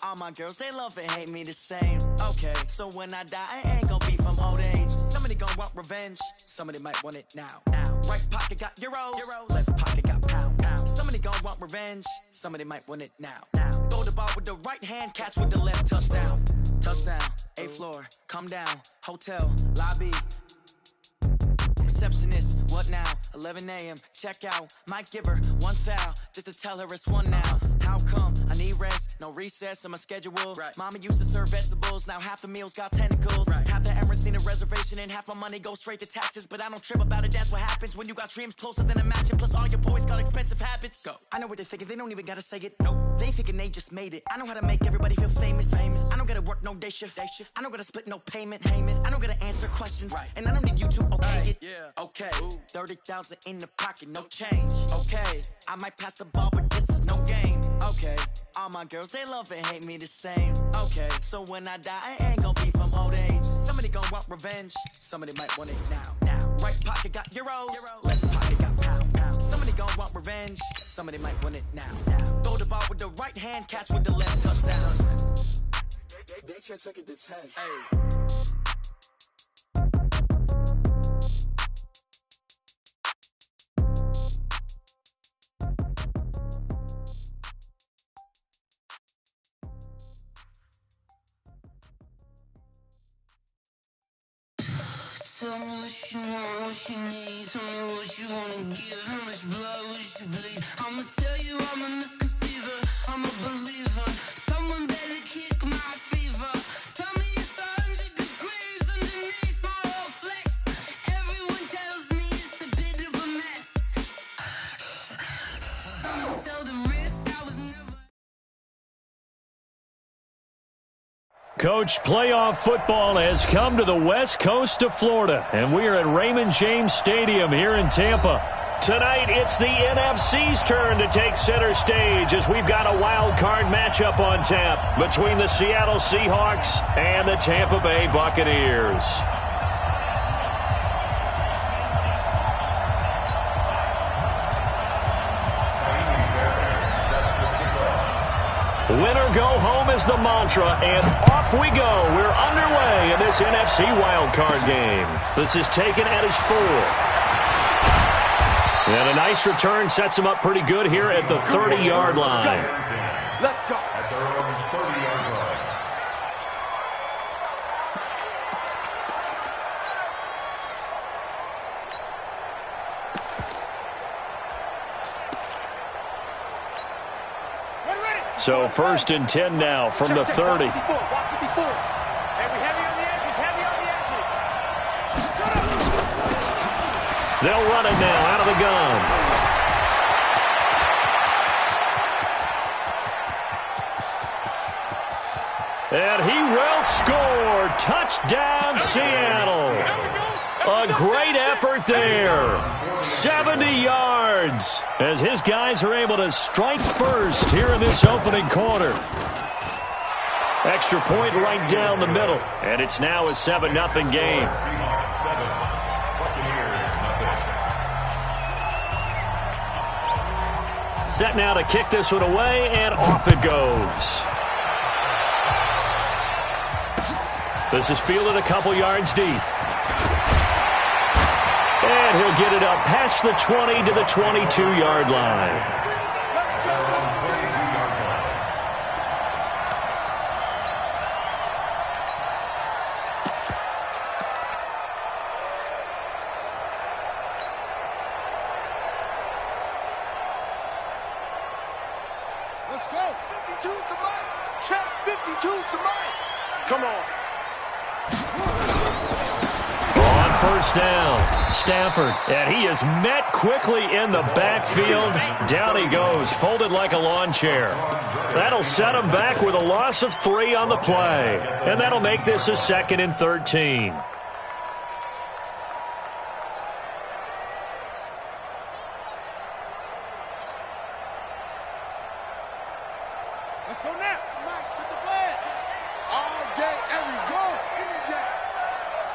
all my girls, they love and hate me the same. Okay, so when I die, I ain't gonna be from old age. Somebody gonna want revenge, somebody might want it now. Right pocket got euros, left pocket got pounds. Somebody gonna want revenge, somebody might want it now. Throw the ball with the right hand, catch with the left, touchdown. Touchdown, 8th floor, come down, hotel, lobby. Receptionist, what now? 11 a.m. Check out. Might give her one foul just to tell her it's one now. How come? I need rest, no recess in my schedule. Right. Mama used to serve vegetables, now half the meals got tentacles. Right. Half the errands need a reservation and half my money goes straight to taxes. But I don't trip about it, that's what happens when you got dreams closer than a mansion. Plus all your boys got expensive habits. Go. I know what they're thinking, they don't even gotta say it. Nope. They thinking they just made it. I know how to make everybody feel famous. I don't gotta work no day shift. I don't gotta split no payment. I don't gotta answer questions. Right. And I don't need you to okay it. Yeah. Okay, 30,000 in the pocket, no change. Okay, I might pass the ball, but this is no game. Okay, all my girls, they love and hate me the same. Okay, so when I die, I ain't gonna be from old age. Somebody gonna want revenge, somebody might want it now. Right pocket got euros, left pocket got pounds. Somebody gonna want revenge, somebody might want it now. Throw the ball with the right hand, catch with the left, touchdown. They can't take it to 10. Hey. Tell me what you want, what you need. Tell me what you wanna give. How much blood would you bleed? I'ma tell you I'm a misconceiver. I'm a believer. Someone better kick my fever. Tell me it's 100 degrees underneath my whole flesh. Everyone tells me it's a bit of a mess. I'ma tell the risk I was never. Coach, playoff football has come to the west coast of Florida, and we are at Raymond James Stadium here in Tampa. Tonight, it's the NFC's turn to take center stage as we've got a wild card matchup on tap between the Seattle Seahawks and the Tampa Bay Buccaneers. Winner go home is the mantra, and off we go. We're underway in this NFC wildcard game. This is taken at his 4. And a nice return sets him up pretty good here at the 30-yard line. Let's go. At their own 30-yard line. So 1st and 10 now from the 30. They'll run it now out of the gun. And he will score. Touchdown, Seattle. A great effort there. 70 yards as his guys are able to strike first here in this opening quarter. Extra point right down the middle. And it's now a 7-0 game. Set now to kick this one away, and off it goes. This is fielded a couple yards deep. And he'll get it up past the 20 to the 22-yard line. Let's go. 52's the mic. Check. 52's the mic. Come on. On first down, Stafford, and he is met quickly in the backfield. Down he goes, folded like a lawn chair. That'll set him back with a loss of 3 on the play, and that'll make this a 2nd and 13. Let's go now. Mike, get the flag. All day, every day, any day.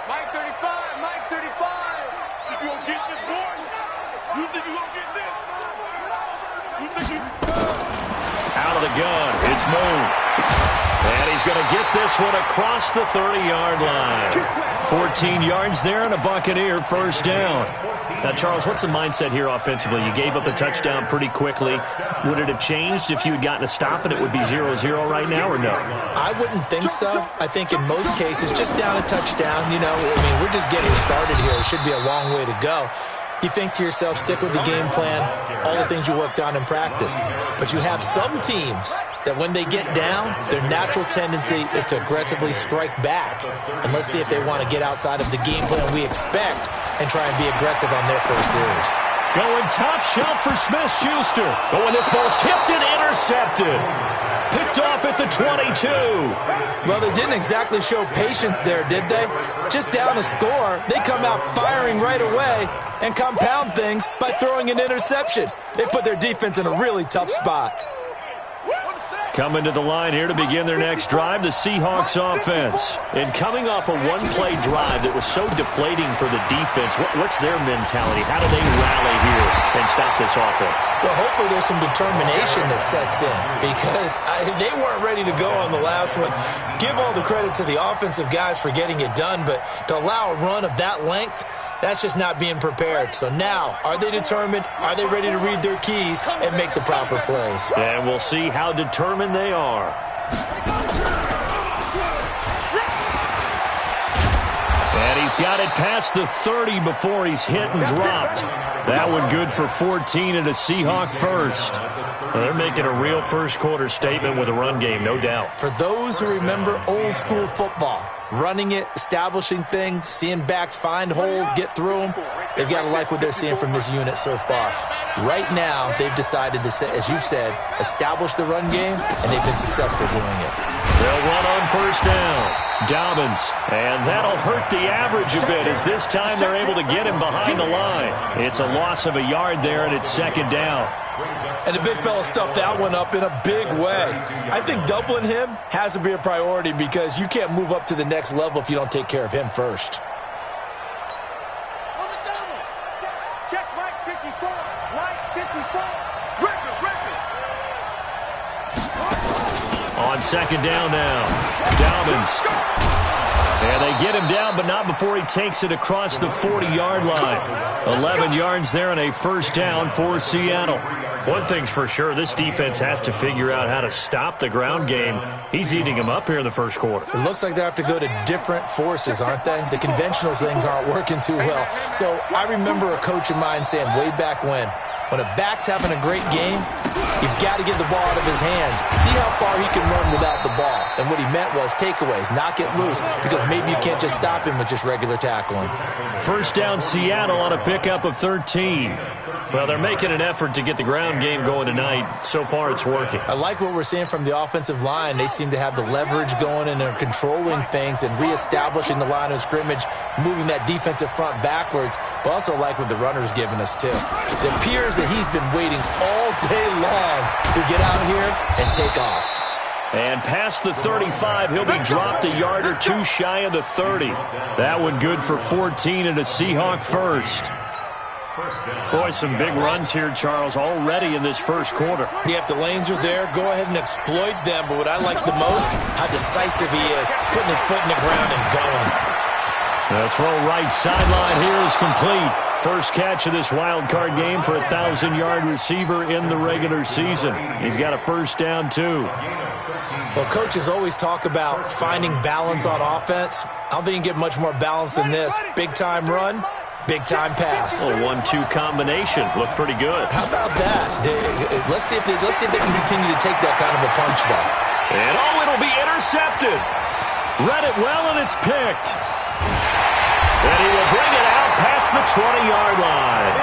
Mike 35, Mike 35. You gonna get this, boy? You think you gonna get this? You think you... Out of the gun, it's moved. And he's going to get this one across the 30-yard line. 14 yards there and a Buccaneer first down. Now, Charles, what's the mindset here offensively? You gave up the touchdown pretty quickly. Would it have changed if you had gotten a stop and it would be 0-0 right now, or no? I wouldn't think so. I think in most cases, just down a touchdown, you know, I mean, we're just getting started here. It should be a long way to go. You think to yourself, stick with the game plan, all the things you worked on in practice. But you have some teams that when they get down, their natural tendency is to aggressively strike back. And let's see if they want to get outside of the game plan we expect and try and be aggressive on their first series. Going top shelf for Smith-Schuster. Oh, and this ball's tipped and intercepted. Picked off at the 22. Well, they didn't exactly show patience there, did they? Just down a score, they come out firing right away and compound things by throwing an interception. They put their defense in a really tough spot. Coming to the line here to begin their next drive, the Seahawks offense. And coming off a one-play drive that was so deflating for the defense, what's their mentality? How do they rally here and stop this offense? Well, hopefully there's some determination that sets in because they weren't ready to go on the last one. Give all the credit to the offensive guys for getting it done, but to allow a run of that length, that's just not being prepared. So now, are they determined? Are they ready to read their keys and make the proper plays? And we'll see how determined they are. And he's got it past the 30 before he's hit and dropped. That one good for 14 and a Seahawk first. Well, they're making a real first-quarter statement with a run game, no doubt. For those who remember old-school football, running it, establishing things, seeing backs find holes, get through them, they've got to like what they're seeing from this unit so far. Right now, they've decided to, as you've said, establish the run game, and they've been successful doing it. They'll run on first down. Dobbins, and that'll hurt the average a bit as this time they're able to get him behind the line. It's a loss of a yard there, and it's second down. And the big fella stuffed that one up in a big way. I think doubling him has to be a priority because you can't move up to the next level if you don't take care of him first. On the double. Check right 54. Right 54. Record. On second down now, Dobbins. And they get him down, but not before he takes it across the 40-yard line. 11 yards there and a first down for Seattle. One thing's for sure, this defense has to figure out how to stop the ground game. He's eating them up here in the first quarter. It looks like they have to go to different forces, aren't they? The conventional things aren't working too well. So I remember a coach of mine saying way back when a back's having a great game, you've got to get the ball out of his hands. See how far he can run without the ball. And what he meant was takeaways, knock it loose, because maybe you can't just stop him with just regular tackling. First down Seattle on a pickup of 13. Well, they're making an effort to get the ground game going tonight. So far, it's working. I like what we're seeing from the offensive line. They seem to have the leverage going, and they're controlling things and reestablishing the line of scrimmage, moving that defensive front backwards, but also like what the runner's giving us, too. It appears that he's been waiting all day long to get out here and take off. And past the 35, he'll be dropped a yard or two shy of the 30. That one good for 14 and a Seahawk first. Boy, some big runs here, Charles, already in this first quarter. Yeah, if the lanes are there, go ahead and exploit them. But what I like the most, how decisive he is, putting his foot in the ground and going. The throw right sideline here is complete. First catch of this wild card game for a 1,000-yard receiver in the regular season. He's got a first down, too. Well, coaches always talk about finding balance on offense. I don't think you can get much more balance than this. Big-time run, big-time pass. A 1-2 combination. Looked pretty good. How about that? Let's see if they can continue to take that kind of a punch, though. And, it'll be intercepted. Read it well, and it's picked. And he will bring it out past the 20-yard line.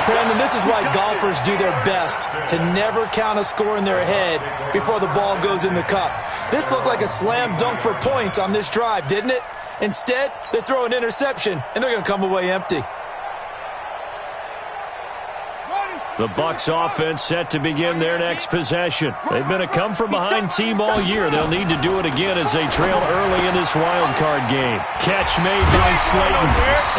Brandon, this is why golfers do their best to never count a score in their head before the ball goes in the cup. This looked like a slam dunk for points on this drive, didn't it? Instead, they throw an interception, and they're going to come away empty. The Bucs offense set to begin their next possession. They've been a come-from-behind team all year. They'll need to do it again as they trail early in this wild card game. Catch made by Slayton.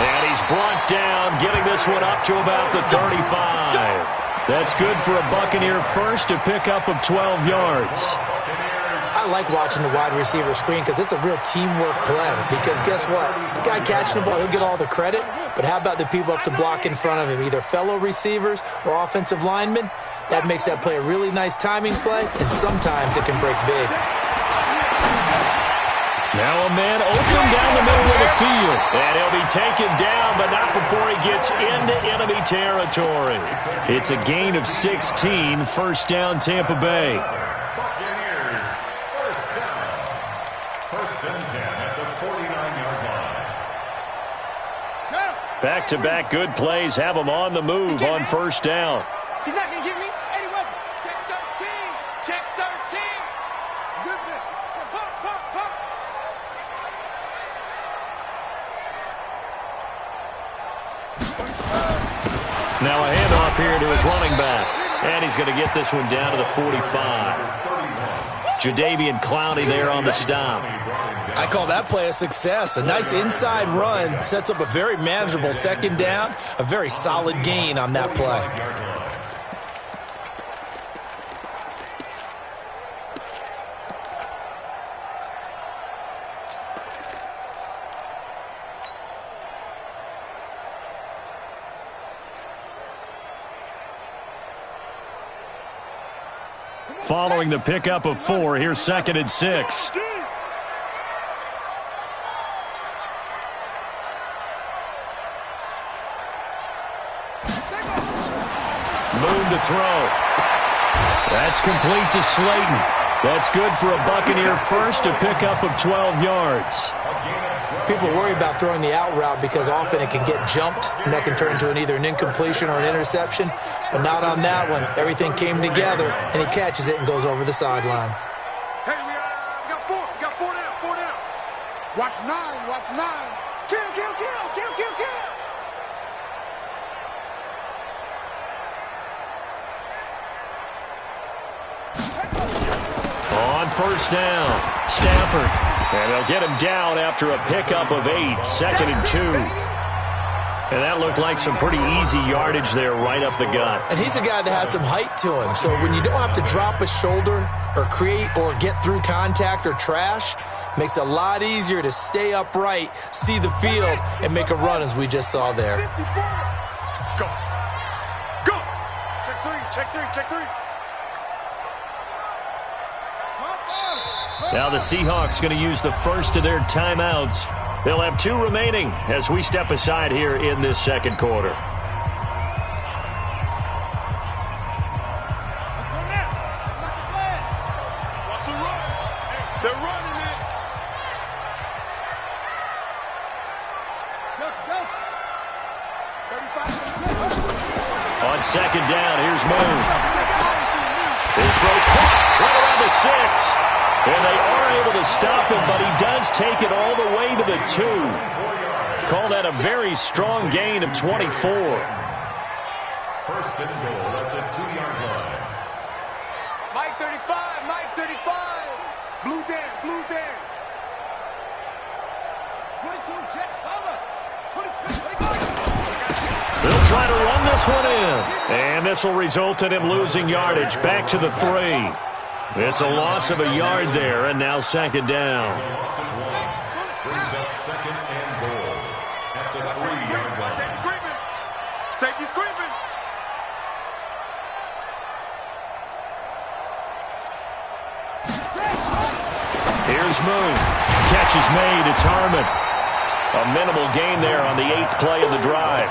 And he's brought down, getting this one up to about the 35. That's good for a Buccaneer first, a pickup of 12 yards. I like watching the wide receiver screen because it's a real teamwork play. Because guess what? The guy catching the ball, he'll get all the credit. But how about the people up to block in front of him, either fellow receivers or offensive linemen? That makes that play a really nice timing play, and sometimes it can break big. Now a man open down the middle of the field. And he'll be taken down, but not before he gets into enemy territory. It's a gain of 16, first down Tampa Bay. Buccaneers, first down. First and 10 at the 49-yard line. Back-to-back good plays have him on the move on first down. He's not going to get me. Eddie Weapon. Check 13. Check 13. Good bit. Pump, pump, pump. Now a handoff here to his running back. And he's going to get this one down to the 45. Jadeveon Clowney there on the stop. I call that play a success. A nice inside run sets up a very manageable second down. A very solid gain on that play. Following the pickup of 4, here's 2nd and 6. Moon to throw. That's complete to Slayton. That's good for a Buccaneer first, a pickup of 12 yards. People worry about throwing the out route because often it can get jumped, and that can turn into either an incompletion or an interception. But not on that one. Everything came together, and he catches it and goes over the sideline. Hey, we got 4. We got 4 down. 4 down. Watch 9. Watch 9. Kill, kill, kill, kill, kill, kill. On first down, Stafford. And they'll get him down after a pickup of 8, 2nd and 2. And that looked like some pretty easy yardage there right up the gut. And he's a guy that has some height to him. So when you don't have to drop a shoulder or create or get through contact or trash, makes it a lot easier to stay upright, see the field, and make a run as we just saw there. 54. Go. Go. Check 3. Check 3. Check 3. Now the Seahawks going to use the first of their timeouts. They'll have 2 remaining as we step aside here in this second quarter. Let's go now. Like the flag. What's the run? They're running it. Go. 35. On second down, here's Moon. This throw caught right around the 6. And they are able to stop him, but he does take it all the way to the 2. Call that a very strong gain of 24. First and goal at the 2-yard line. Mike 35. Mike 35. Blue Dan. Blue Dan. 22. Jet cover. 22. They'll try to run this one in. And this will result in him losing yardage. Back to the 3. It's a loss of a yard there, and now second down. Brings up second and goal at the 3-yard line. Safety screaming. Here's Moon. Catch is made. It's Harmon. A minimal gain there on the 8th play of the drive.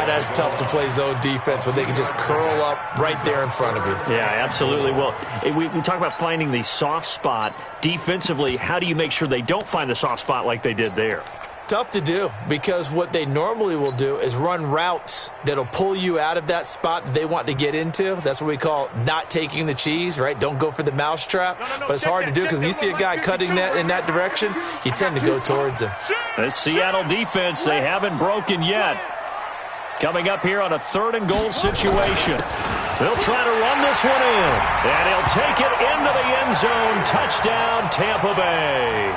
That's tough to play zone defense when they can just curl up right there in front of you. Yeah, absolutely. Well, we talk about finding the soft spot. Defensively, how do you make sure they don't find the soft spot like they did there? Tough to do because what they normally will do is run routes that'll pull you out of that spot that they want to get into. That's what we call not taking the cheese, right? Don't go for the mousetrap. But it's hard to do because when you see a guy cutting that in that direction, you tend to go towards him. The Seattle defense, they haven't broken yet. Coming up here on a 3rd and goal situation. They'll try to run this one in. And he'll take it into the end zone. Touchdown, Tampa Bay.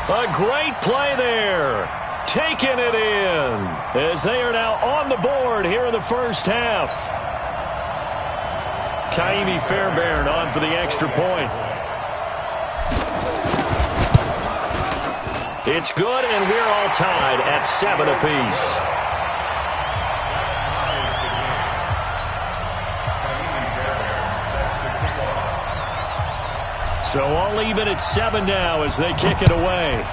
A great play there. Taking it in as they are now on the board here in the first half. Kaimi Fairbairn on for the extra point. It's good, and we're all tied at 7 apiece. So all even at 7 now as they kick it away.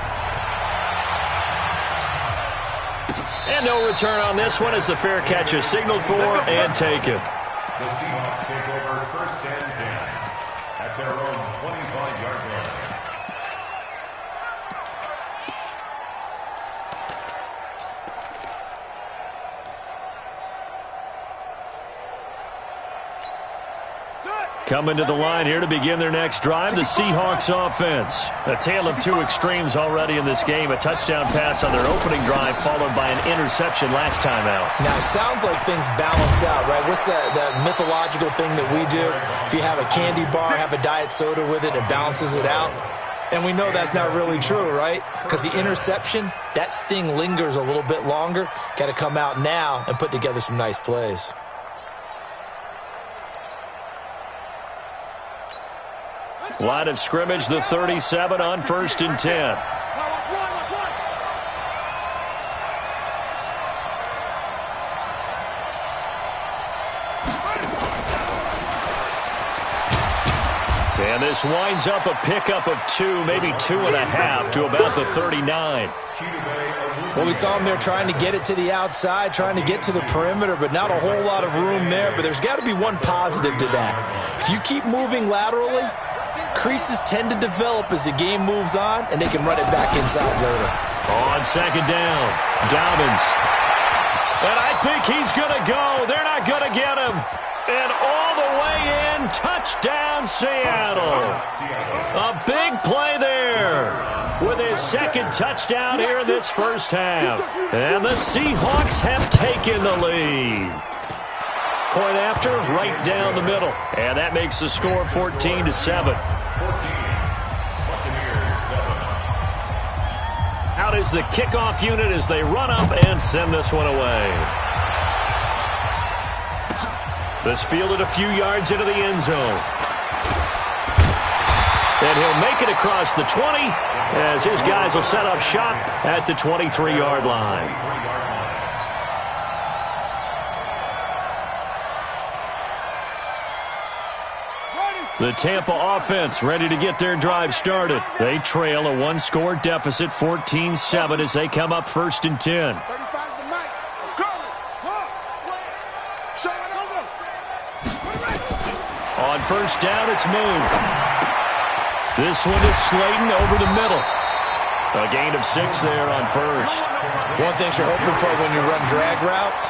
And no return on this one as the fair catch is signaled for and taken. The Seahawks take over 1st and 10 at their own 25-yard line. Coming to the line here to begin their next drive, the Seahawks offense. A tale of two extremes already in this game. A touchdown pass on their opening drive followed by an interception last time out. Now, it sounds like things balance out, right? What's that mythological thing that we do? If you have a candy bar, have a diet soda with it, it balances it out. And we know that's not really true, right? Because the interception, that sting lingers a little bit longer. Got to come out now and put together some nice plays. Line of scrimmage, the 37 on 1st and 10. And this winds up a pickup of 2, maybe 2.5 to about the 39. Well, we saw him there trying to get it to the outside, trying to get to the perimeter, but not a whole lot of room there. But there's got to be one positive to that. If you keep moving laterally, creases tend to develop as the game moves on, and they can run it back inside later. On 2nd down, Dobbins. And I think he's going to go. They're not going to get him. And all the way in, touchdown Seattle. A big play there with his 2nd touchdown here in this first half. And the Seahawks have taken the lead. Point after, right down the middle. And that makes the score 14-7. Out is the kickoff unit as they run up and send this one away. This fielded a few yards into the end zone. And he'll make it across the 20 as his guys will set up shop at the 23-yard line. The Tampa offense ready to get their drive started. They trail a one-score deficit, 14-7, as they come up 1st and 10. On 1st down, it's moved. This one is Slayton over the middle. A gain of 6 there on 1st. One thing you're hoping for when you run drag routes,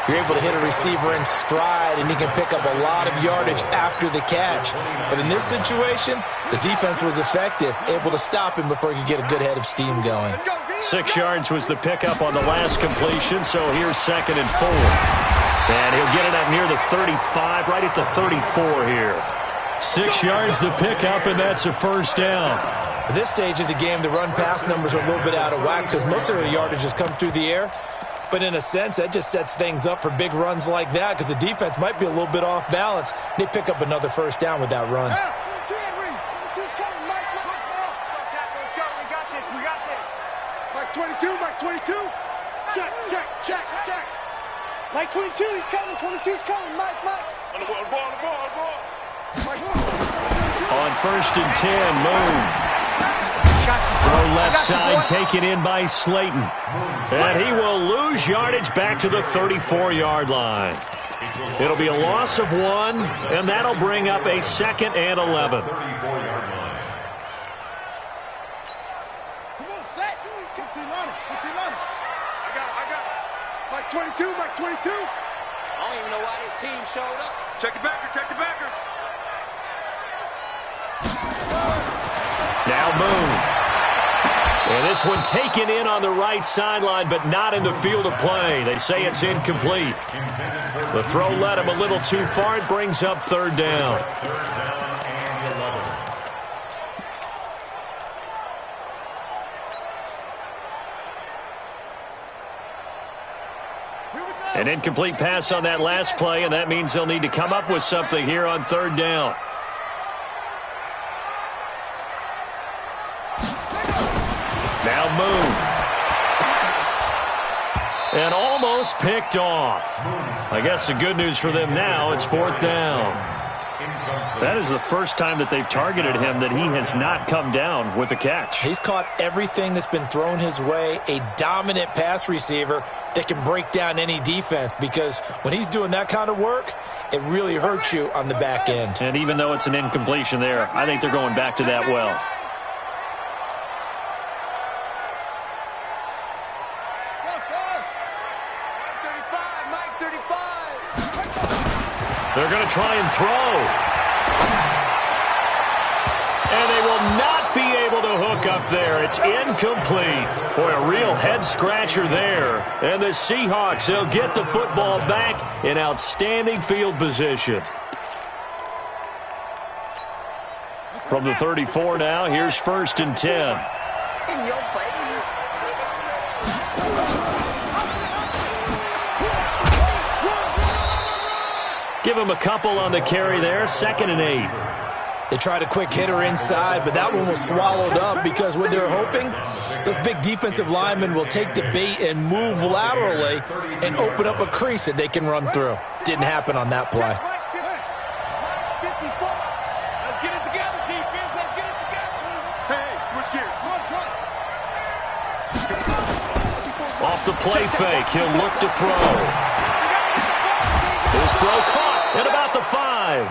you're able to hit a receiver in stride, and he can pick up a lot of yardage after the catch. But in this situation, the defense was effective, able to stop him before he could get a good head of steam going. 6 yards was the pickup on the last completion, so here's 2nd and 4. And he'll get it up near the 35, right at the 34 here. 6 yards the pickup, and that's a 1st down. At this stage of the game, the run-pass numbers are a little bit out of whack because most of the yardage has come through the air. But in a sense, that just sets things up for big runs like that because the defense might be a little bit off balance. They pick up another 1st down with that run. Mike 22, Mike 22. Check, check, check, check. Mike 22, he's coming. 22's coming. Mike. On the ball. Mike 1. On 1st and 10, move. Throw left side, taken in by Slayton. And he will lose yardage back to the 34-yard line. It'll be a loss of 1, and that'll bring up a 2nd and 11. Come on, Zach. Put team on him. I got it. Mike 22, Mike 22. I don't even know why this team showed up. Check the backer. Now Moon. And this one taken in on the right sideline, but not in the field of play. They say it's incomplete. The throw led him a little too far. It brings up 3rd down. An incomplete pass on that last play, and that means they'll need to come up with something here on 3rd down. Now Moon. And almost picked off. I guess the good news for them now, it's 4th down. That is the first time that they've targeted him that he has not come down with a catch. He's caught everything that's been thrown his way, a dominant pass receiver that can break down any defense, because when he's doing that kind of work, it really hurts you on the back end. And even though it's an incompletion there, I think they're going back to that well. They're going to try and throw. And they will not be able to hook up there. It's incomplete. Boy, a real head-scratcher there. And the Seahawks, they'll get the football back in outstanding field position. From the 34 now, here's 1st and 10. In your face. Give him a couple on the carry there. 2nd and 8. They tried a quick hitter inside, but that one was swallowed up because what they're hoping, those big defensive linemen will take the bait and move laterally and open up a crease that they can run through. Didn't happen on that play. Let's get it together, defense. Let's get it together. Hey, switch gears. Off the play fake, he'll look to throw. His throw caught at about the 5.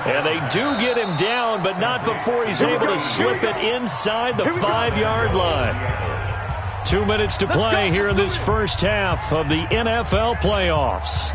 And they do get him down, but not before he's able to slip it inside the 5-yard line. 2 minutes to play here in this first half of the NFL playoffs.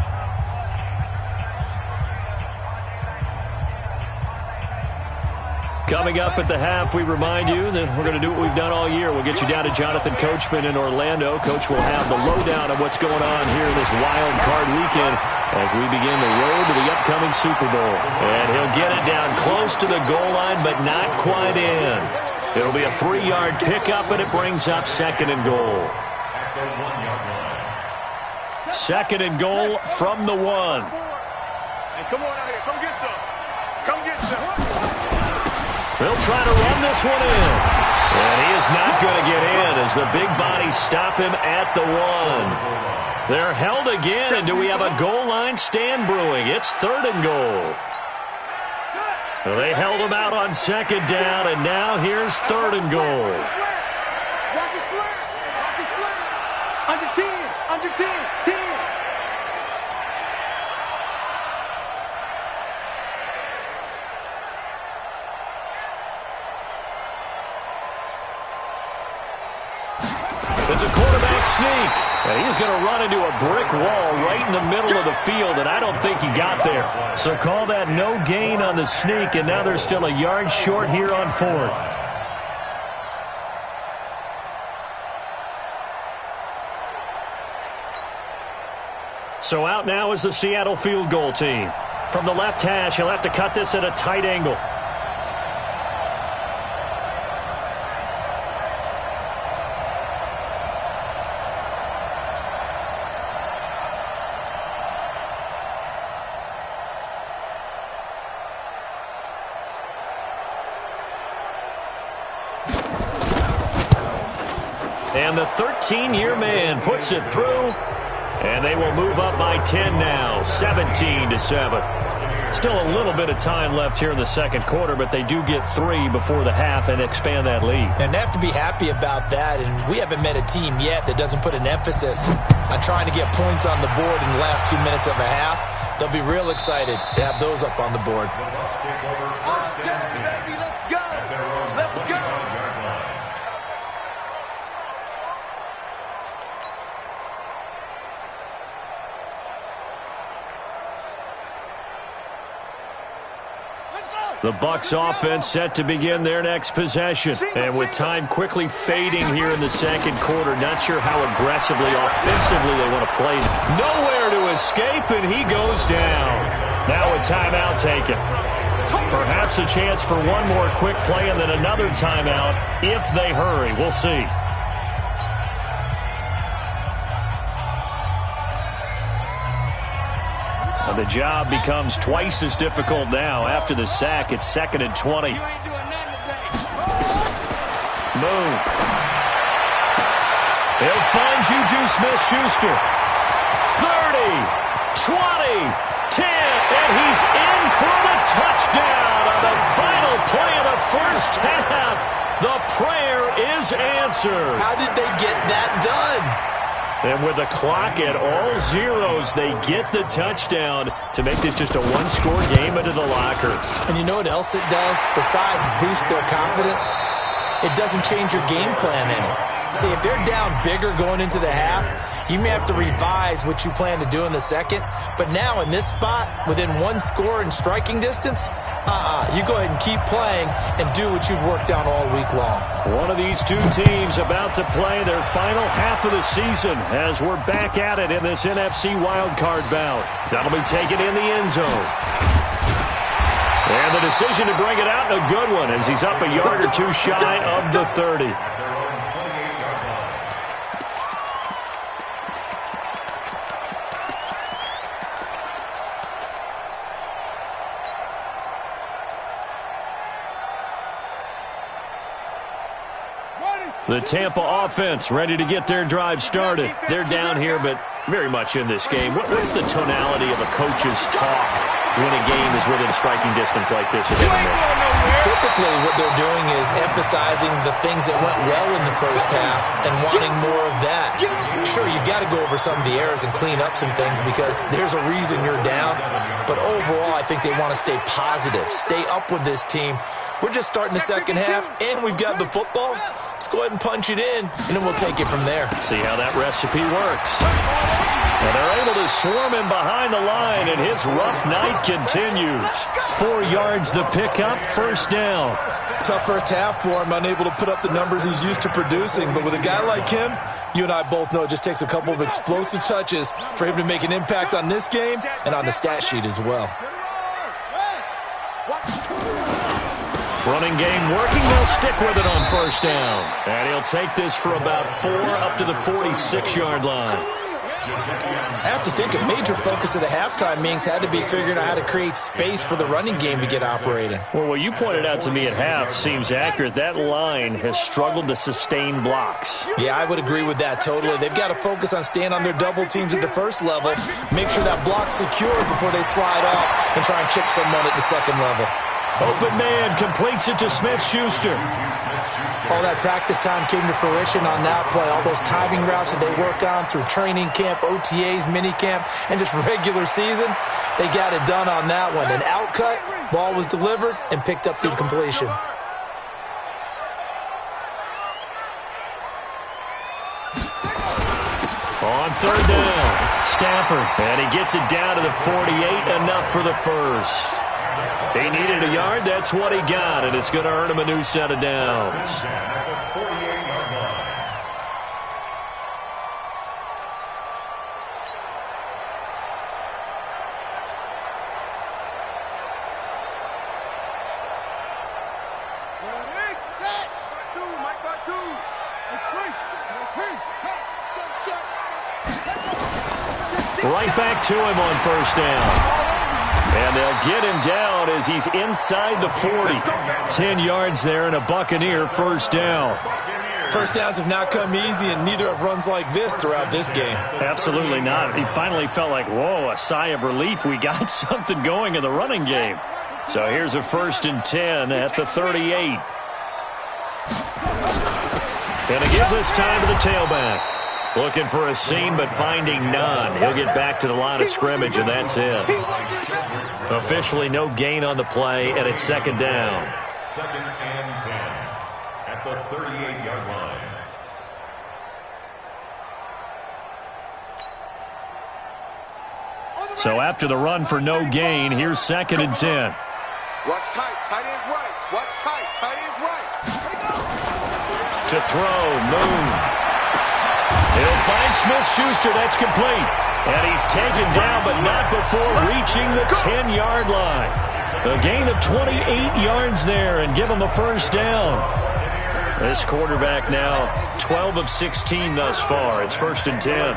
Coming up at the half, we remind you that we're going to do what we've done all year. We'll get you down to Jonathan Coachman in Orlando. Coach will have the lowdown of what's going on here in this wild card weekend as we begin the road to the upcoming Super Bowl. And he'll get it down close to the goal line, but not quite in. It'll be a 3-yard pickup, and it brings up 2nd and goal. 2nd and goal from the 1. Hey, come on out here. Come get some. Come get some. They'll try to run this one in. And he is not going to get in as the big bodies stop him at the 1. They're held again, and do we have a goal line stand brewing? It's 3rd and goal. Well, they held him out on 2nd down, and now here's 3rd and goal. Watch his flat. Watch his flat. Under 10. Under 10. 10. It's a quarterback sneak, and he's going to run into a brick wall right in the middle of the field, and I don't think he got there. So call that no gain on the sneak, and now they're still a yard short here on 4th. So out now is the Seattle field goal team. From the left hash, he'll have to cut this at a tight angle. And the 13-year man puts it through, and they will move up by 10 now, 17-7. Still a little bit of time left here in the 2nd quarter, but they do get 3 before the half and expand that lead. And they have to be happy about that, and we haven't met a team yet that doesn't put an emphasis on trying to get points on the board in the last 2 minutes of a half. They'll be real excited to have those up on the board. The Bucs offense set to begin their next possession. And with time quickly fading here in the 2nd quarter, not sure how aggressively, offensively they want to play. Nowhere to escape, and he goes down. Now a timeout taken. Perhaps a chance for one more quick play and then another timeout if they hurry. We'll see. And the job becomes twice as difficult now after the sack. It's 2nd and 20. Move. He'll find Juju Smith-Schuster. 30, 20, 10, and he's in for the touchdown on the final play of the first half. The prayer is answered. How did they get that done? And with the clock at all zeros, they get the touchdown to make this just a one-score game into the lockers. And you know what else it does? Besides boost their confidence, it doesn't change your game plan any. See, if they're down bigger going into the half, you may have to revise what you plan to do in the second. But now in this spot, within one score in striking distance, you go ahead and keep playing and do what you've worked on all week long. One of these two teams about to play their final half of the season as we're back at it in this NFC wildcard bout. That'll be taken in the end zone. And the decision to bring it out, a good one, as he's up a yard or two shy of the 30. The Tampa offense ready to get their drive started. They're down here, but very much in this game. What's the tonality of a coach's talk when a game is within striking distance like this at intermission? Typically, what they're doing is emphasizing the things that went well in the first half and wanting more of that. Sure, you've got to go over some of the errors and clean up some things because there's a reason you're down. But overall, I think they want to stay positive, stay up with this team. We're just starting the second half, and we've got the football. Let's go ahead and punch it in, and then we'll take it from there. See how that recipe works. And they're able to swarm him behind the line, and his rough night continues. 4 yards the pickup, first down. Tough first half for him, unable to put up the numbers he's used to producing. But with a guy like him, you and I both know it just takes a couple of explosive touches for him to make an impact on this game and on the stat sheet as well. Running game working, they'll stick with it on first down. And he'll take this for about 4 up to the 46-yard line. I have to think a major focus of the halftime meetings had to be figuring out how to create space for the running game to get operating. Well, what you pointed out to me at half seems accurate. That line has struggled to sustain blocks. Yeah, I would agree with that totally. They've got to focus on staying on their double teams at the first level, make sure that block's secure before they slide off and try and chip someone at the second level. Open man completes it to Smith-Schuster. All that practice time came to fruition on that play. All those timing routes that they work on through training camp, OTAs, minicamp, and just regular season, they got it done on that one. An outcut, ball was delivered, and picked up the completion. On third down, Stafford, and he gets it down to the 48, enough for the first. He needed a yard, that's what he got, and it's going to earn him a new set of downs. Right back to him on first down. And they'll get him down as he's inside the 40. 10 yards there and a Buccaneer first down. First downs have not come easy, and neither have runs like this throughout this game. Absolutely not. He finally felt like, whoa, a sigh of relief. We got something going in the running game. So here's a 1st and 10 at the 38. Gonna give this time to the tailback. Looking for a seam, but finding none. He'll get back to the line of scrimmage, and that's it. Officially no gain on the play, and it's second down. 2nd and 10 at the 38-yard line. So after the run for no gain, here's 2nd and 10. Watch tight. Tight ends right. Watch tight. Tight ends right. To throw, Moon. He'll find Smith-Schuster. That's complete. And he's taken down, but not before reaching the 10-yard line. A gain of 28 yards there and give him the first down. This quarterback now 12 of 16 thus far. It's 1st and 10.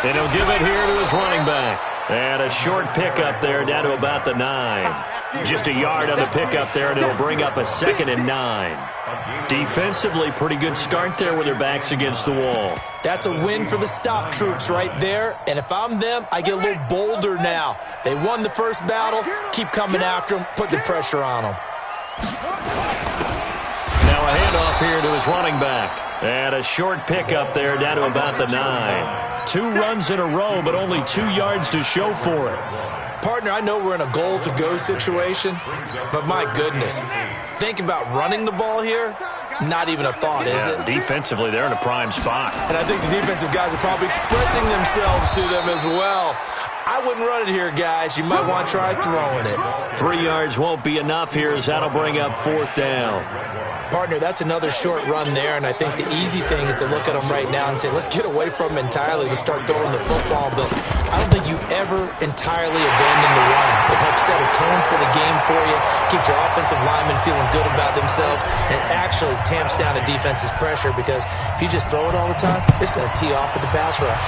And he'll give it here to his running back. And a short pickup there down to about the 9. Just a yard on the pickup there, and it'll bring up a 2nd and 9. Defensively, pretty good start there with their backs against the wall. That's a win for the stop troops right there. And if I'm them, I get a little bolder now. They won the first battle. Keep coming after them. Put the pressure on them. Now a handoff here to his running back. And a short pickup there down to about the 9. 2 runs in a row, but only 2 yards to show for it. Partner, I know we're in a goal-to-go situation, but my goodness, think about running the ball here. Not even a thought, is it? Defensively, they're in a prime spot. And I think the defensive guys are probably expressing themselves to them as well. I wouldn't run it here, guys. You might want to try throwing it. 3 yards won't be enough here as that'll bring up 4th down. Partner, that's another short run there, and I think the easy thing is to look at them right now and say, let's get away from them entirely to start throwing the football, but I don't think you ever entirely abandon the run. It helps set a tone for the game for you, keeps your offensive linemen feeling good about themselves, and it actually tamps down the defense's pressure because if you just throw it all the time, it's going to tee off with the pass rush.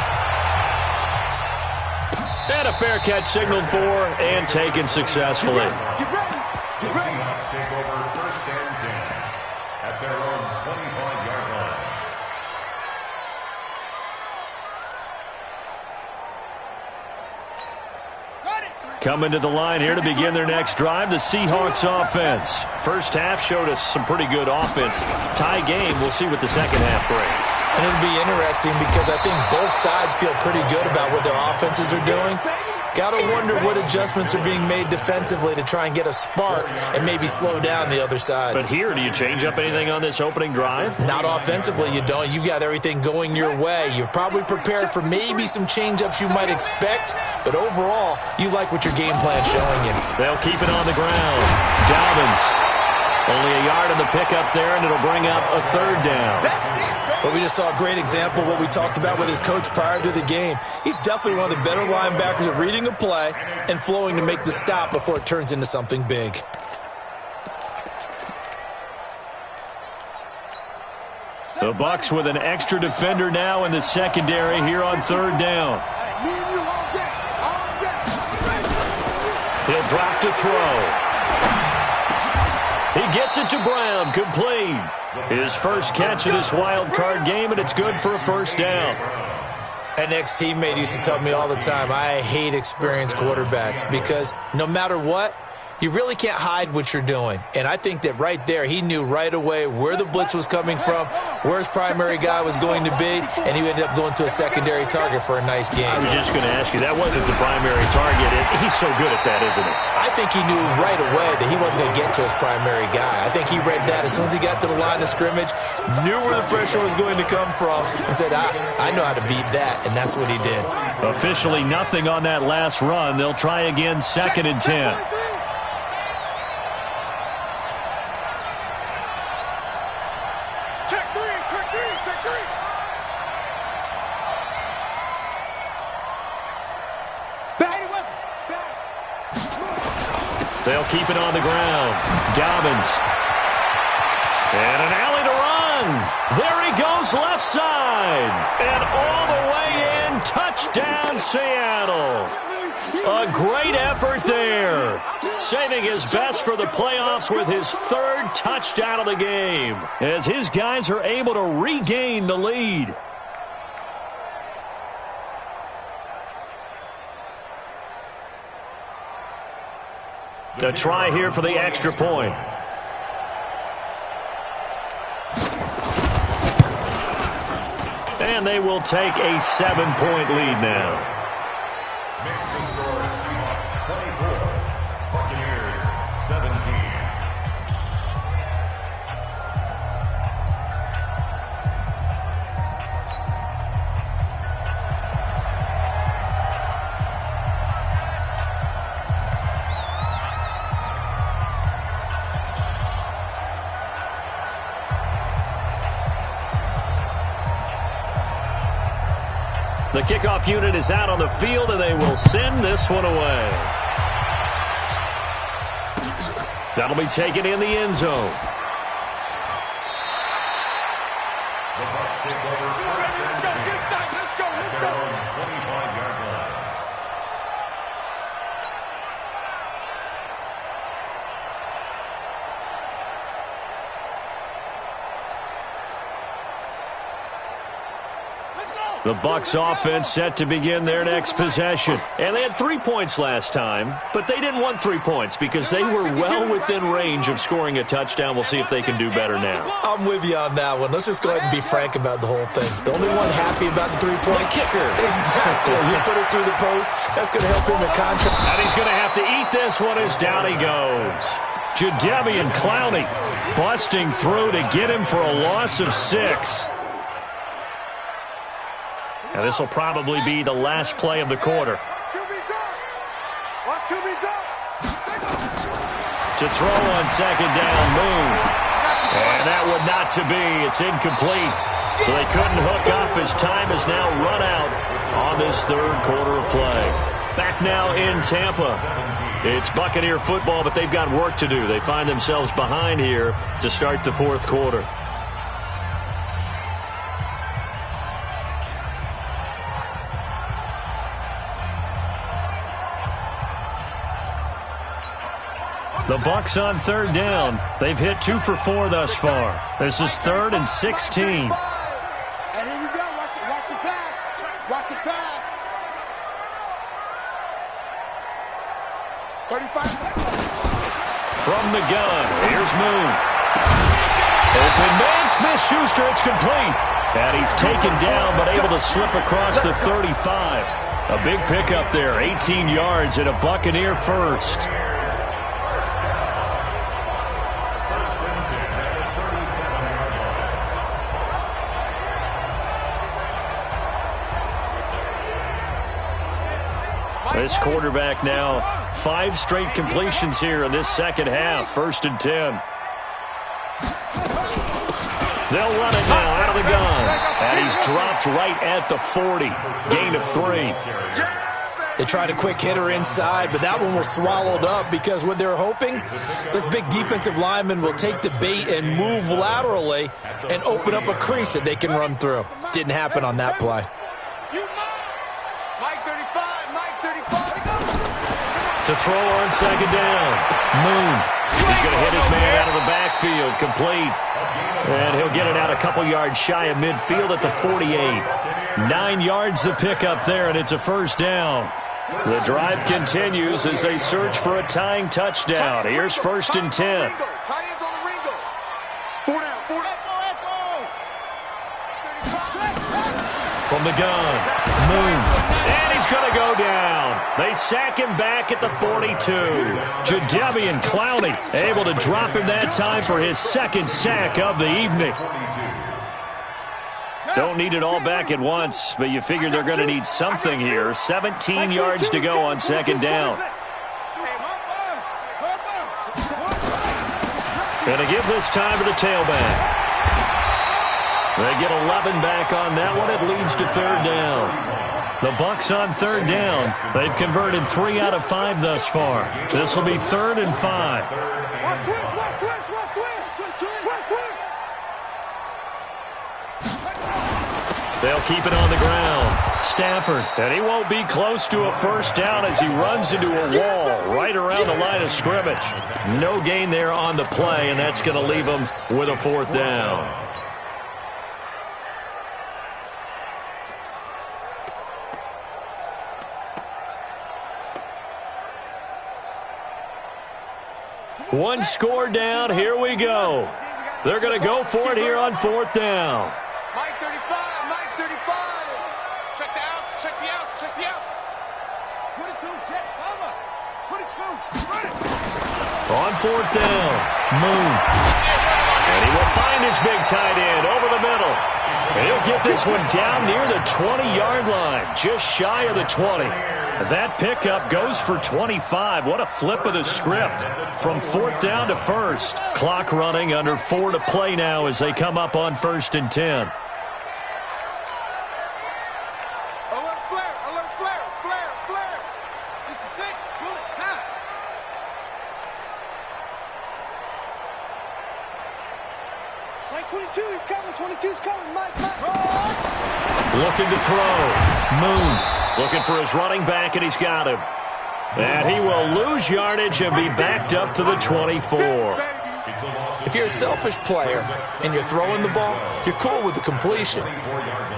And a fair catch signaled for and taken successfully. The Seahawks take over 1st and 10 at their own 25-yard line. Coming to the line here to begin their next drive, the Seahawks offense. First half showed us some pretty good offense. Tie game, we'll see what the second half brings. And it'll be interesting because I think both sides feel pretty good about what their offenses are doing. Got to wonder what adjustments are being made defensively to try and get a spark and maybe slow down the other side. But here, do you change up anything on this opening drive? Not offensively, you don't. You've got everything going your way. You've probably prepared for maybe some change-ups you might expect, but overall, you like what your game plan's showing you. They'll keep it on the ground. Dobbins. Only a yard on the pickup there, and it'll bring up a 3rd down. But we just saw a great example of what we talked about with his coach prior to the game. He's definitely one of the better linebackers at reading a play and flowing to make the stop before it turns into something big. The Bucs with an extra defender now in the secondary here on 3rd down. He'll drop to throw. He gets it to Brown, complete. His first catch of this wild card game, and it's good for a 1st down. An ex-teammate used to tell me all the time, I hate experienced quarterbacks because no matter what, you really can't hide what you're doing. And I think that right there, he knew right away where the blitz was coming from, where his primary guy was going to be, and he ended up going to a secondary target for a nice game. I was just going to ask you, that wasn't the primary target. He's so good at that, isn't he? I think he knew right away that he wasn't going to get to his primary guy. I think he read that as soon as he got to the line of scrimmage, knew where the pressure was going to come from, and said, I know how to beat that, and that's what he did. Officially nothing on that last run. They'll try again, 2nd and 10. They'll keep it on the ground. Dobbins. And an alley to run. There he goes left side. And all the way in. Touchdown, Seattle. A great effort there. Saving his best for the playoffs with his 3rd touchdown of the game, as his guys are able to regain the lead. A try here for the extra point. And they will take a 7-point lead now. Makes the score Seahawks 24, Buccaneers 17. The kickoff unit is out on the field, and they will send this one away. That'll be taken in the end zone. The Bucs take over 1st and 10 at their own 25-yard line. The Bucs offense set to begin their next possession. And they had 3 points last time, but they didn't want 3 points because they were well within range of scoring a touchdown. We'll see if they can do better now. I'm with you on that one. Let's just go ahead and be frank about the whole thing. The only one happy about the three-point kicker. Exactly. You put it through the post. That's going to help him in contract. And he's going to have to eat this one as down he goes. Jadeveon Clowney busting through to get him for a loss of 6. And this will probably be the last play of the quarter. To throw on second down, Moon. And that would not to be. It's incomplete. So they couldn't hook up as time has now run out on this third quarter of play. Back now in Tampa. It's Buccaneer football, but they've got work to do. They find themselves behind here to start the fourth quarter. The Bucs on third down. They've hit 2 for 4 thus far. This is 3rd and 16. And here we go. Watch the pass. Watch the pass. 35. From the gun, here's Moon. Open man, Smith-Schuster, it's complete. And he's taken down, but able to slip across the 35. A big pickup there, 18 yards and a Buccaneer first. This quarterback now, 5 straight completions here in this second half. 1st and 10. They'll run it now out of the gun. And he's dropped right at the 40. Gain of 3. They tried a quick hitter inside, but that one was swallowed up because what they're hoping, this big defensive lineman will take the bait and move laterally and open up a crease that they can run through. Didn't happen on that play. To throw on second down. Moon. He's going to hit his man out of the backfield. Complete. And he'll get it out a couple yards shy of midfield at the 48. 9 yards to pick up there, and it's a first down. The drive continues as they search for a tying touchdown. Here's 1st and 10. From the gun, Moon. And he's going to go down. They sack him back at the 42. Jadeveon Clowney able to drop him that time for his 2nd sack of the evening. Don't need it all back at once, but you figure they're going to need something here. 17 yards to go on second down. Going to give this time to the tailback. They get 11 back on that one. It leads to 3rd down. The Bucs on 3rd down. They've converted 3 out of 5 thus far. This will be 3rd and 5. They'll keep it on the ground. Stafford, and he won't be close to a first down as he runs into a wall right around the line of scrimmage. No gain there on the play, and that's going to leave him with a 4th down. One score down. Here we go. They're going to go for it here on 4th down. Mike 35, Mike 35. Check the outs, check the outs, check the outs. 22, jet, cover. 22, ready. On 4th down, Moon. And he will find his big tight end over the middle. And he'll get this one down near the 20-yard line, just shy of the 20. That pickup goes for 25. What a flip of the script. From 4th down to 1st. Clock running, under 4 to play now as they come up on 1st and 10. Alert flare, alert flare, flare, flare. 66, bullet, pass. Mike 22, he's coming, 22's coming, Mike. Looking to throw. Moon looking for his running back, and he's got him. And he will lose yardage and be backed up to the 24. If you're a selfish player and you're throwing the ball, you're cool with the completion.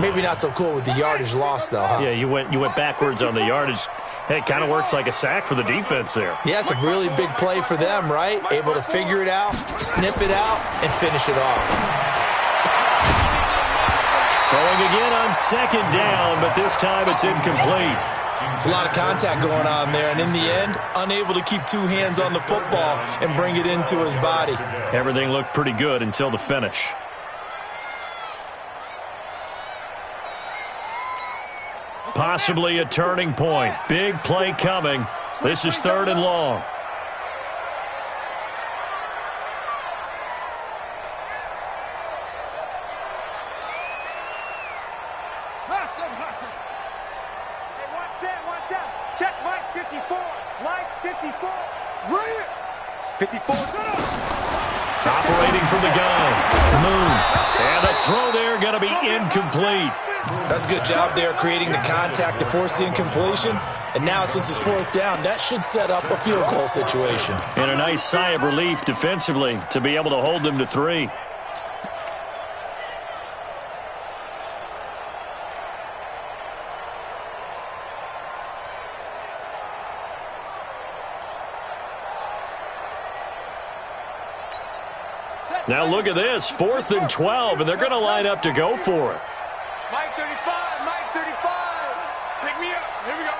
Maybe not so cool with the yardage loss, though, huh? Yeah, you went backwards on the yardage. Hey, it kind of works like a sack for the defense there. Yeah, it's a really big play for them, right? Able to figure it out, sniff it out, and finish it off. Throwing again on second down, but this time it's incomplete. It's a lot of contact going on there, and in the end, unable to keep two hands on the football and bring it into his body. Everything looked pretty good until the finish. Possibly a turning point. Big play coming. This is 3rd and long. Check Mike 54. Mike 54. Bring it. 54. Operating from the gun. Moon. And the throw there going to be incomplete. That's a good job there creating the contact to force the incompletion. And now since it's 4th down, that should set up a field goal situation. And a nice sigh of relief defensively to be able to hold them to 3. Now look at this, 4th and 12, and they're going to line up to go for it. Mike 35, Mike 35. Pick me up. Here we go.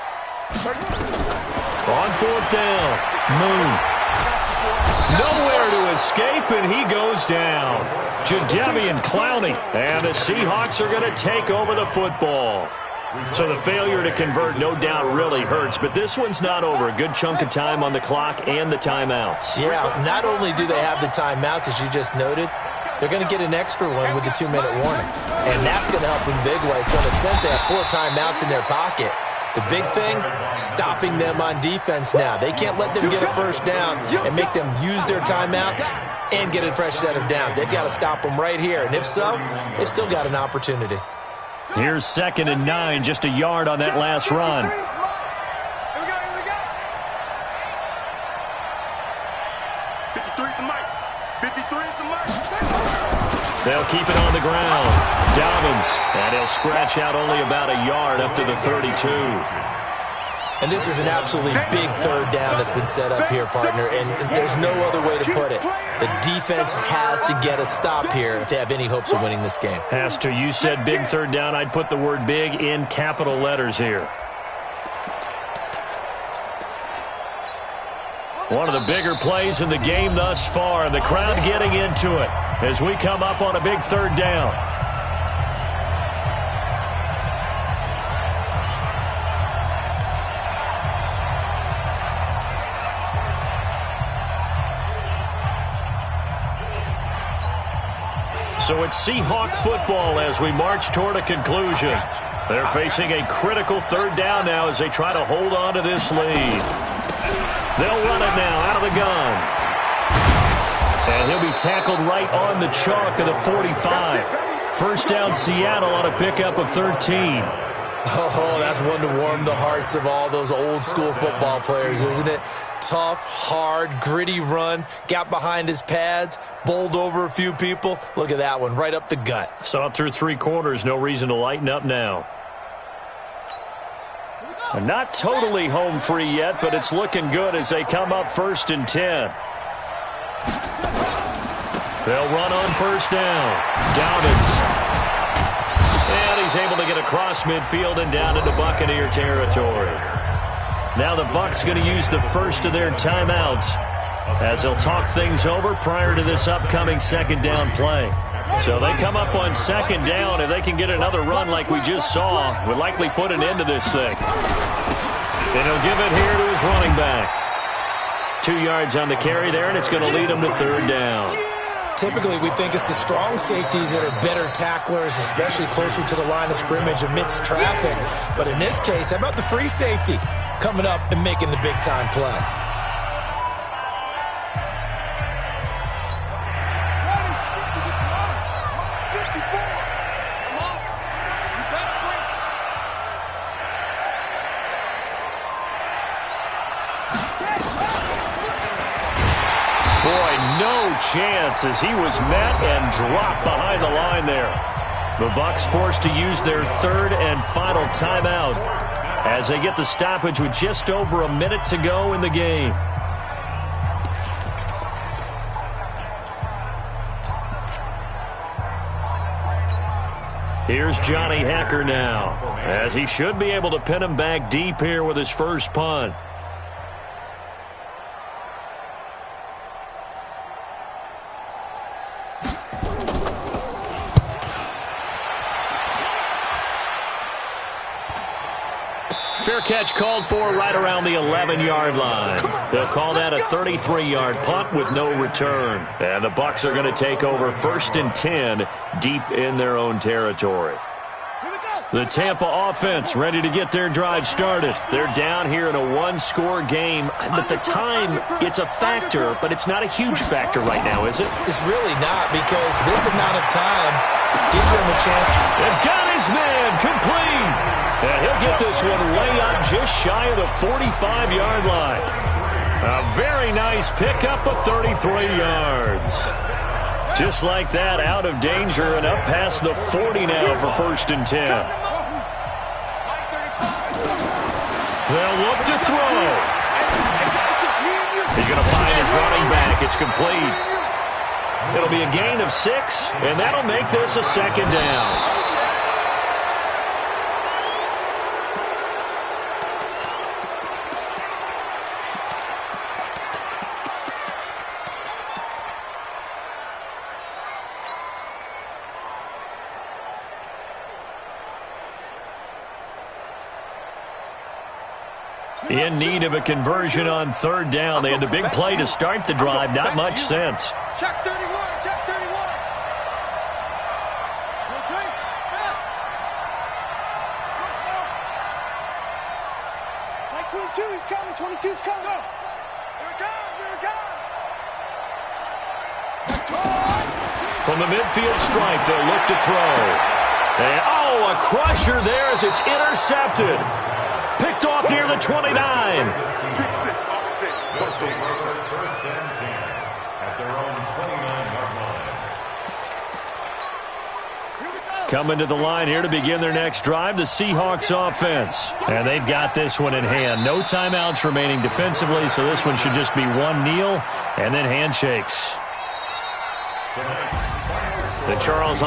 On 4th down, Moon. Nowhere to escape, and he goes down. Jadeveon Clowney, and the Seahawks are going to take over the football. So the failure to convert no doubt really hurts, but this one's not over. A good chunk of time on the clock and the timeouts. Yeah, not only do they have the timeouts, as you just noted, they're going to get an extra one with the 2-minute warning. And that's going to help in big ways. So in a sense, they have 4 timeouts in their pocket. The big thing, stopping them on defense now. They can't let them get a 1st down and make them use their timeouts and get a fresh set of downs. They've got to stop them right here. And if so, they've still got an opportunity. Here's 2nd and 9, just a yard on that last run. Here we go. 53 is the mic. 53 is the mic. They'll keep it on the ground. Dobbins, and he'll scratch out only about a yard up to the 32. And this is an absolutely big 3rd down that's been set up here, partner, and there's no other way to put it. The defense has to get a stop here if they have any hopes of winning this game. Has to. You said big 3rd down. I'd put the word big in capital letters here. One of the bigger plays in the game thus far. The crowd getting into it as we come up on a big 3rd down. So it's Seahawk football as we march toward a conclusion. They're facing a critical 3rd down now as they try to hold on to this lead. They'll run it now out of the gun. And he'll be tackled right on the chalk of the 45. 1st down Seattle on a pickup of 13. Oh, that's one to warm the hearts of all those old school football players, isn't it? Tough, hard, gritty run, got behind his pads, bowled over a few people. Look at that one, right up the gut. Saw it through 3 quarters, no reason to lighten up now. And not totally home free yet, but it's looking good as they come up 1st and 10. They'll run on 1st down. Dobbins. And he's able to get across midfield and down into Buccaneer territory. Now the Bucs going to use the first of their timeouts as they'll talk things over prior to this upcoming 2nd down play. So they come up on 2nd down. If they can get another run like we just saw, would likely put an end to this thing. And he'll give it here to his running back. 2 yards on the carry there, and it's going to lead him to 3rd down. Typically, we think it's the strong safeties that are better tacklers, especially closer to the line of scrimmage amidst traffic. But in this case, how about the free safety coming up and making the big-time play? Boy, no chance as he was met and dropped behind the line there. The Bucs forced to use their third and final timeout as they get the stoppage with just over a minute to go in the game. Here's Johnny Hacker now, as he should be able to pin him back deep here with his first punt. Fair catch called for right around the 11-yard line. They'll call that a 33-yard punt with no return. And the Bucs are going to take over 1st and 10 deep in their own territory. The Tampa offense ready to get their drive started. They're down here in a one-score game. But the time, it's a factor, but it's not a huge factor right now, is it? It's really not, because this amount of time gives them a chance. They've got his man complete. And he'll get this one way up just shy of the 45-yard line. A very nice pickup of 33 yards. Just like that, out of danger and up past the 40 now for 1st and 10. They'll look to throw. He's going to find his running back. It's complete. It'll be a gain of 6, and that'll make this a 2nd down. In need of a conversion on 3rd down. They had the big play to start the drive. Not much sense. Check 31. Check 31. Like 22, he's coming. 22's coming. Go. Here it goes. Here it goes. From the midfield stripe, they'll look to throw. And, oh, a crusher there as it's intercepted. Picked off near the 29. First and 10 at their own 29-yard line. Coming to the line here to begin their next drive, the Seahawks offense. And they've got this one in hand. No timeouts remaining defensively, so this one should just be one kneel and then handshakes. The Charles